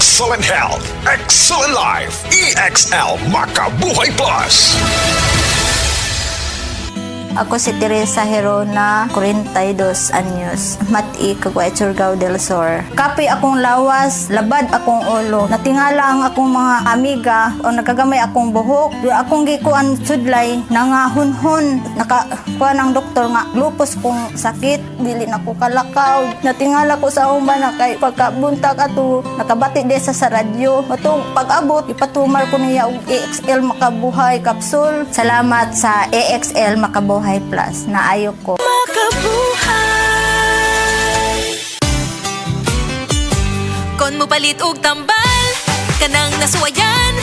Excellent health, excellent life. EXL Makabuhay Plus. Ako si Teresa Herona, 42 anyos, Mati, Caguay, Surigao del Sur. Kapi akong lawas, labad akong ulo. Natingala ang akong mga amiga o nakagamay akong buhok. Yung akong gikuan sudlay, nangahunhon. Nakakuha ng doktor nga, lupus kong sakit, dili na ko kalakaw. Natingala ko sa umba na kay pagkabuntag ato, nakabati de sa radyo. Matong pag-abot, ipatumar ko niya og EXL Makabuhay Capsule. Salamat sa EXL Makabuhay Plus na ayok ko. Makabuhay. Kon mo palit og tambal, kanang nasuwayan,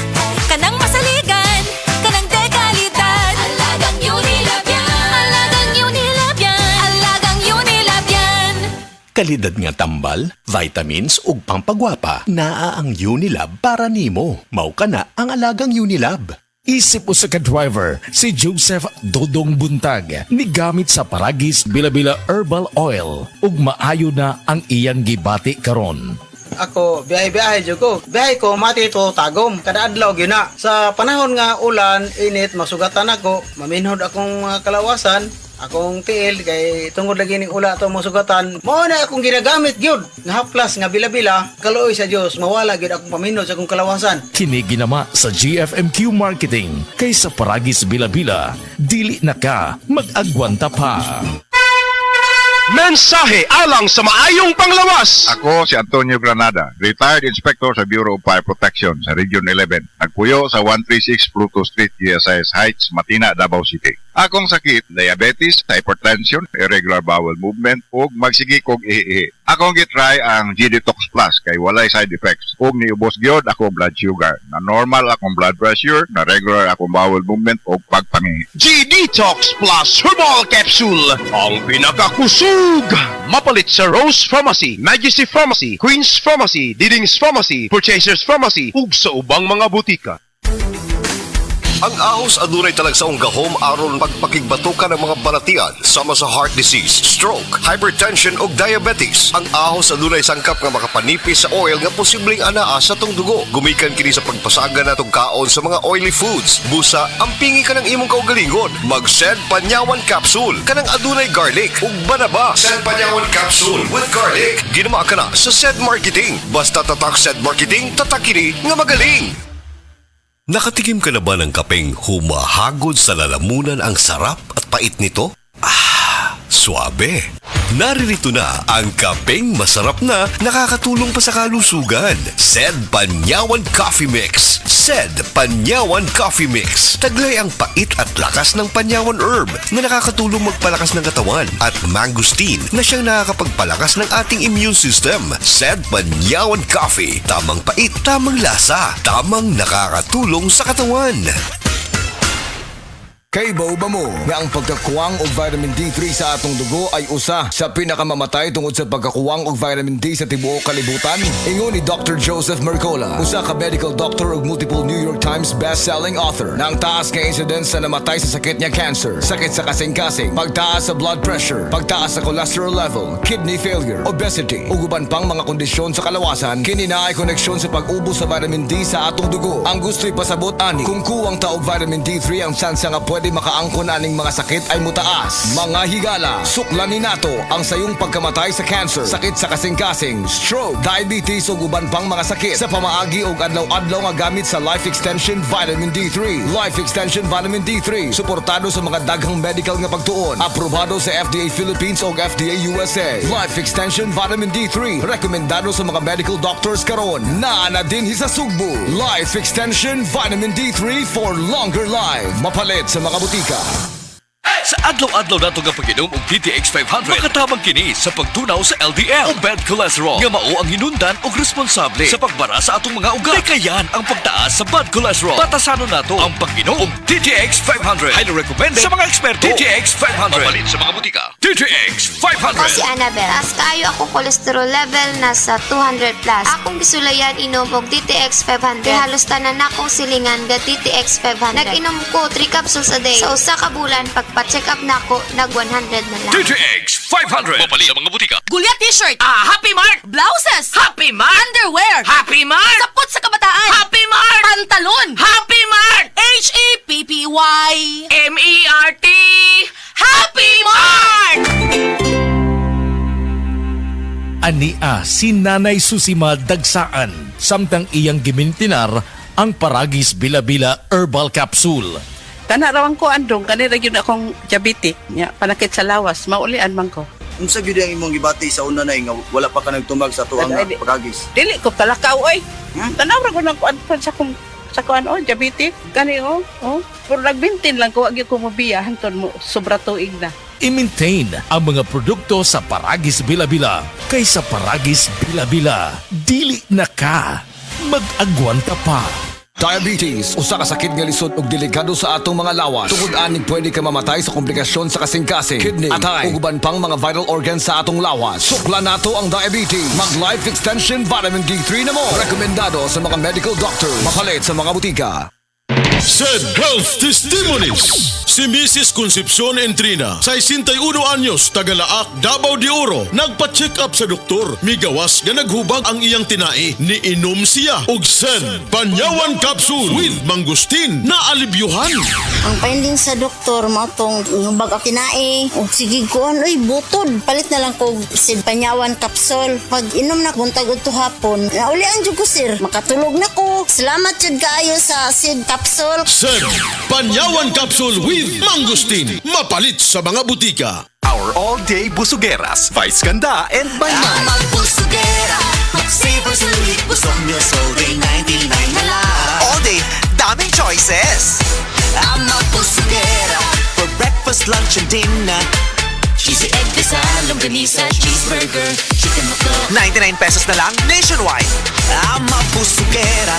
kanang masaligan, kanang dekalidad. Alagang Unilab yan. Alagang Unilab yan. Alagang Unilab yan. Kalidad nga tambal, vitamins ug pampagwapa. Naa ang Unilab para nimo. Mao kana ang alagang Unilab. Isip usa ka driver, si Joseph Dodong Buntag, nigamit sa Paragis Bila-Bila Herbal Oil ug maayo na ang iyang gibati karon. Ako, biyahe-biyahe dyan ko. Biyahe ko, mati ito tagom. Kada adlaw yun na. Sa panahon nga ulan, init, masugatan ako. Maminhod akong kalawasan. Akong tiil, kay tungod lagi ning ula ito masugatan. Mao na akong ginagamit yun. Nga haplas, nga bila-bila. Kaluoy sa Diyos, mawala yun akong paminhod sa akong kalawasan. Kini ginama sa GFMQ Marketing kay sa Paragis Bila-Bila, dili na ka mag-agwanta pa. Mensahe alang sa maayong panglawas. Ako si Antonio Granada, retired inspector sa Bureau of Fire Protection sa Region 11. Nagpuyo sa 136 Pluto Street, GSIS Heights, Matina, Davao City. Akong sakit, diabetes, hypertension, irregular bowel movement, ug magsigi kog ihi. Akong gitry ang G-Detox Plus kay walay side effects. Ug niubos gyud akong blood sugar. Na normal akong blood pressure, na regular akong bowel movement ug pagpangihi. G-Detox Plus Herbal Capsule. Ang pinakakusog. Mapalit sa Rose Pharmacy, Majesty Pharmacy, Queen's Pharmacy, Diding's Pharmacy, Purchasers Pharmacy, ug sa ubang mga butika. Ang ahos adunay talagsaong gahom aron pagpakigbatukan ng mga balatian sama sa heart disease, stroke, hypertension ug diabetes. Ang ahos adunay sangkap nga makapanipis sa oil nga posibleng anaa sa tong dugo. Gumikan kini sa pagpasaga natong kaon sa mga oily foods. Busa, ampingi ka ng imong kaugalingon. Mag-Sed Panyawan Capsule kanang adunay garlic ug banaba. Sed Panyawan Capsule with garlic. Ginama ka na sa Sed Marketing. Basta tatak Sed Marketing, tatak kini nga magaling. Nakatikim ka na ba ng kapeng humahagod sa lalamunan ang sarap at pait nito? Suabe! Naririto na ang kapeng masarap na nakakatulong pa sa kalusugan. Sed Panyawan Coffee Mix. Sed Panyawan Coffee Mix. Taglay ang pait at lakas ng panyawan herb na nakakatulong magpalakas ng katawan at mangosteen na siyang nakakapagpalakas ng ating immune system. Sed Panyawan Coffee. Tamang pait, tamang lasa, tamang nakakatulong sa katawan. Kay ba mo nga ang pagkakuwang og vitamin D3 sa atong dugo ay usa sa pinakamamatay tungod sa pagkakuwang og vitamin D sa tibuok kalibutan? Ingon ni Dr. Joseph Mercola, usa ka medical doctor ug multiple New York Times best-selling author, na ang taas nga incidence sa namatay sa sakit niya cancer, sakit sa kasing-kasing, pagtaas sa blood pressure, pagtaas sa cholesterol level, kidney failure, obesity, ug uban pang mga kondisyon sa kalawasan, kini na ay koneksyon sa pag-ubos sa vitamin D sa atong dugo. Ang gusto'y pasabot ani, kung kuwang ta og vitamin D3, ang tsansa nga pwede makaangkon aning mga sakit ay mutaas. Mga higala, suklanin nato ang sayong pagkamatay sa cancer, sakit sa kasing-kasing, stroke, diabetes ug uban pang mga sakit sa pamaagi ug adlaw-adlaw nga gamit sa Life Extension Vitamin D3. Life Extension Vitamin D3 suportado sa mga daghang medical nga pagtuon, aprobado sa FDA Philippines ug FDA USA. Life Extension Vitamin D3 rekomendado sa mga medical doctors karon. Naa na din sa Sugbo. Life Extension Vitamin D3 for longer life. Mapalit sa mga butika. Sa adlaw-adlaw nato nga pag-inom og DTX 500, makatabang kini sa pagtunaw sa LDL o bad cholesterol nga mao ang hinundan og responsable sa pagbara sa atong mga ugat. Kayan ang pagtaas sa bad cholesterol. Batasanon nato ang pag-inom og DTX 500. Highly recommended sa mga eksperto. DTX 500. Mapalit sa mga butika. DTX 500. Ako si Annabel. As kaayo akong cholesterol level nasa 200 plus. Akong gisulayan inom og DTX 500. Halos tanan akong silingan ga DTX 500. Nag-inom ko 3 capsules a day. Sa usa ka bulan pagpa-check up na ako, nag 100 na lang. DTX 500. Mapalit sa mga butika. Gulya t-shirt. Happy Mark. Blouses. Happy Mark. Underwear. Happy Mark. Unia si Nanay Susima Dagsaan samtang iyang gimintinar ang Paragis Bila-Bila Herbal Capsule. Tanarawan ko andong kanira gyud akong diabetic nya panakit sa lawas maulian man ko. Unsa gyud ang imong gibati sa una na nga wala pa ka nagtumag sa tuang Paragis? Dili ko talakaw oy. Tanawra ko nang kuan sa kuan diabetic kani pero nagbintin lang ko agi ko mobiya hanton mo sobra tuig na. I-maintain ang mga produkto sa Paragis Bila-Bila kaysa Paragis Bila-Bila. Dili na ka. Mag-agwanta pa. Diabetes, usa ka sakit nga lisod ug delikado sa atong mga lawas. Tungod aning pwede ka mamatay sa komplikasyon sa kasing-kasing, kidney, atay, ug uban pang mga vital organs sa atong lawas. Sukla nato ang diabetes. Mag Life Extension Vitamin D3 na mo. Rekomendado sa mga medical doctor. Mapalit sa mga butika. Said Health Testimonies. Si Mrs. Concepcion Entrina, 61 anyos, Tagalaak, Davao de Oro, nagpa-check up sa doktor. Migawas nga naghubag ang iyang tinai. Niinom siya og Sen Panyawan Capsule with Mangustin na alibyuhan. Ang finding sa doktor mo tong ngubag ako kinae ug sige kuan oy butod palit na lang ko Sid Panyawan Capsule. Pag inom na buntag udto hapon naulian jud ko sir makatulog na ko. Salamat jud kaayo sa Sid Capsule. Sen Panyawan Capsule with Mangustin, mapalit sa mga butika. Our all-day busugeras, Vice Ganda and by Mike. Magbusugera, mag-saver sulit, busog meals all day, 99 na lang. All day, daming choices. I'm magbusugera, For breakfast, lunch, and dinner. cheesy egg desal, longganisa, cheeseburger, chicken McDo. 99 pesos na lang nationwide. I'm a busugera.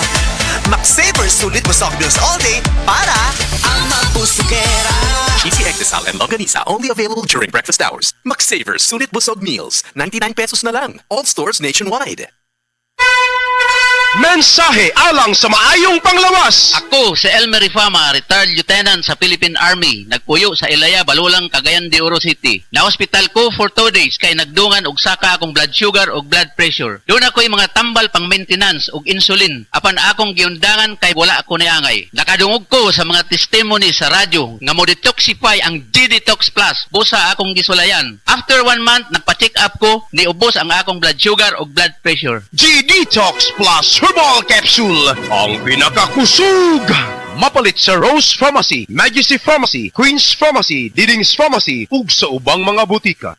Mag-saver sulit busog meals all day para I'm magbusugera. Cheesy egg desal and longganisa only available during breakfast hours. Mag-saver sulit busog meals. 99 pesos na lang. All stores nationwide. Mensahe alang sa maayong panglawas. Ako si Elmer Rifama, retired lieutenant sa Philippine Army. Nagpuyo sa Ilaya, Balulang, Cagayan de Oro City. Na-hospital ko for 2 days kay nagdungan og saka akong blood sugar ug blood pressure. Doon ako'y mga tambal pang maintenance ug insulin. Apan akong giundangan kay wala ako niangay. Nakadungog ko sa mga testimony sa radyo nga mo detoxify ang G-Detox Plus. Busa akong gisulayan. After 1 month, nagpa-check up ko, niubos ang akong blood sugar ug blood pressure. G-Detox Plus Herbal Capsule, ang pinakakusog. Mapalit sa Rose Pharmacy, Majesty Pharmacy, Queen's Pharmacy, Diding's Pharmacy, ug sa ubang mga butika.